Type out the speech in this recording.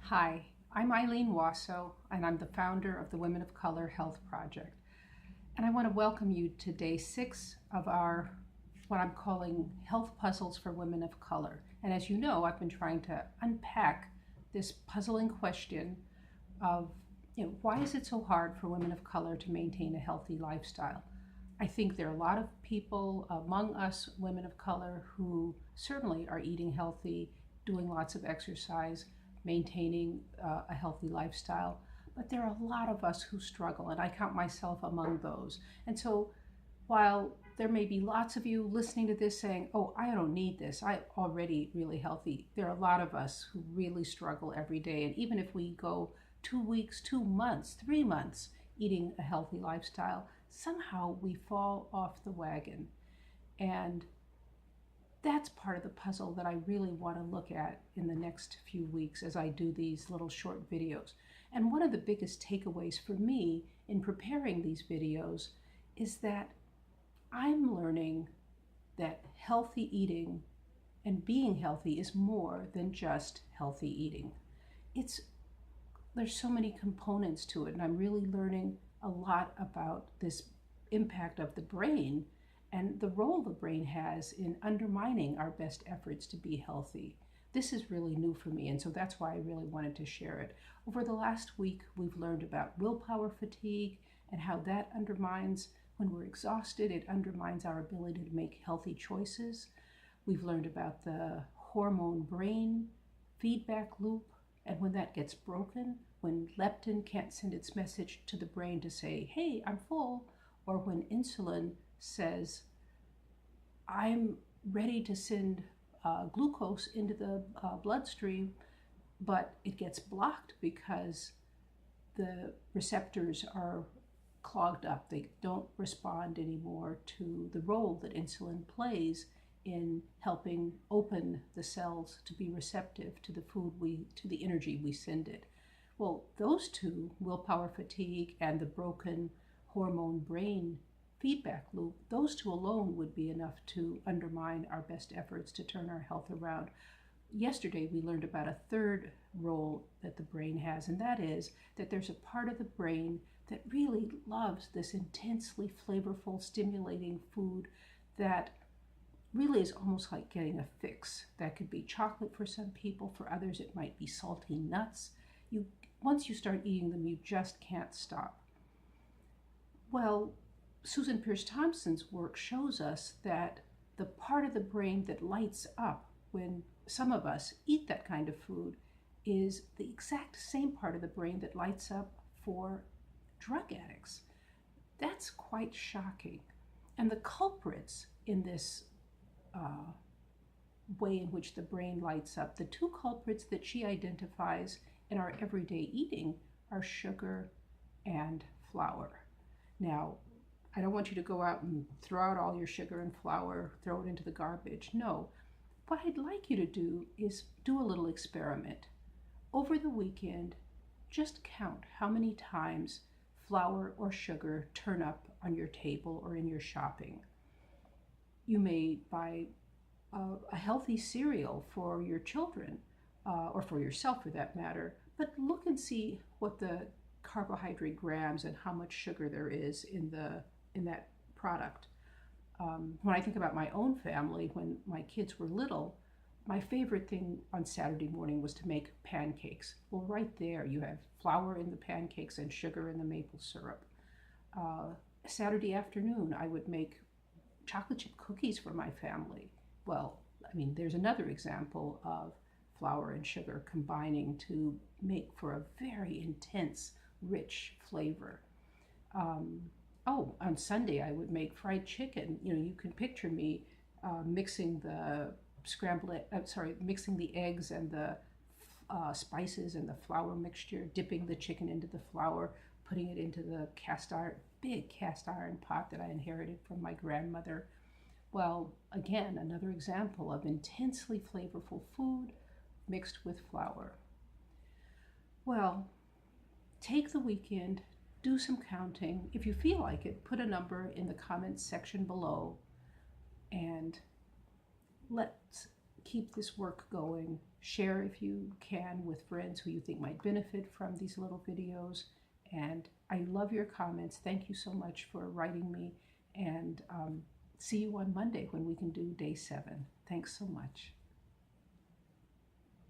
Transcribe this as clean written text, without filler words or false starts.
Hi, I'm Eileen Wasso, and I'm the founder of the Women of Color Health Project. And I want to welcome you to day 6 of our, what I'm calling Health Puzzles for Women of Color. And as you know, I've been trying to unpack this puzzling question of, why is it so hard for women of color to maintain a healthy lifestyle? I think there are a lot of people among us women of color who certainly are eating healthy, doing lots of exercise, maintaining a healthy lifestyle. But there are a lot of us who struggle, and I count myself among those. And so while there may be lots of you listening to this saying, oh, I don't need this, I'm already really healthy, there are a lot of us who really struggle every day. And even if we go 2 weeks, 2 months, 3 months eating a healthy lifestyle, somehow we fall off the wagon. And that's part of the puzzle that I really want to look at in the next few weeks as I do these little short videos. And one of the biggest takeaways for me in preparing these videos is that I'm learning that healthy eating and being healthy is more than just healthy eating. There's so many components to it, and I'm really learning a lot about this impact of the brain and the role the brain has in undermining our best efforts to be healthy. This is really new for me, and so that's why I really wanted to share it. Over the last week, we've learned about willpower fatigue and how that undermines, when we're exhausted, it undermines our ability to make healthy choices. We've learned about the hormone-brain feedback loop, and when that gets broken, when leptin can't send its message to the brain to say, hey, I'm full, or when insulin says, I'm ready to send glucose into the bloodstream, but it gets blocked because the receptors are clogged up. They don't respond anymore to the role that insulin plays in helping open the cells to be receptive to the to the energy we send it. Well, those two, willpower fatigue and the broken hormone brain feedback loop, those two alone would be enough to undermine our best efforts to turn our health around. Yesterday, we learned about a third role that the brain has, and that is that there's a part of the brain that really loves this intensely flavorful, stimulating food that really is almost like getting a fix. That could be chocolate for some people. For others, it might be salty nuts. Once you start eating them, you just can't stop. Well, Susan Pierce Thompson's work shows us that the part of the brain that lights up when some of us eat that kind of food is the exact same part of the brain that lights up for drug addicts. That's quite shocking. And the culprits in this way in which the brain lights up, the two culprits that she identifies in our everyday eating are sugar and flour. Now, I don't want you to go out and throw out all your sugar and flour, throw it into the garbage. No. What I'd like you to do is do a little experiment. Over the weekend, just count how many times flour or sugar turn up on your table or in your shopping. You may buy a healthy cereal for your children, or for yourself for that matter, but look and see what the carbohydrate grams and how much sugar there is in that product. When I think about my own family, when my kids were little, my favorite thing on Saturday morning was to make pancakes. Well, right there you have flour in the pancakes and sugar in the maple syrup. Saturday afternoon, I would make chocolate chip cookies for my family. Well, I mean, there's another example of flour and sugar combining to make for a very intense, rich flavor. On Sunday I would make fried chicken. You can picture me mixing the mixing the eggs and the spices and the flour mixture, dipping the chicken into the flour, putting it into the big cast iron pot that I inherited from my grandmother. Well, again, another example of intensely flavorful food mixed with flour. Well, take the weekend, do some counting. If you feel like it, put a number in the comments section below, and let's keep this work going Share if you can with friends who you think might benefit from these little videos. And I love your comments. Thank you so much for writing me. And see you on Monday when we can do day 7. Thanks so much.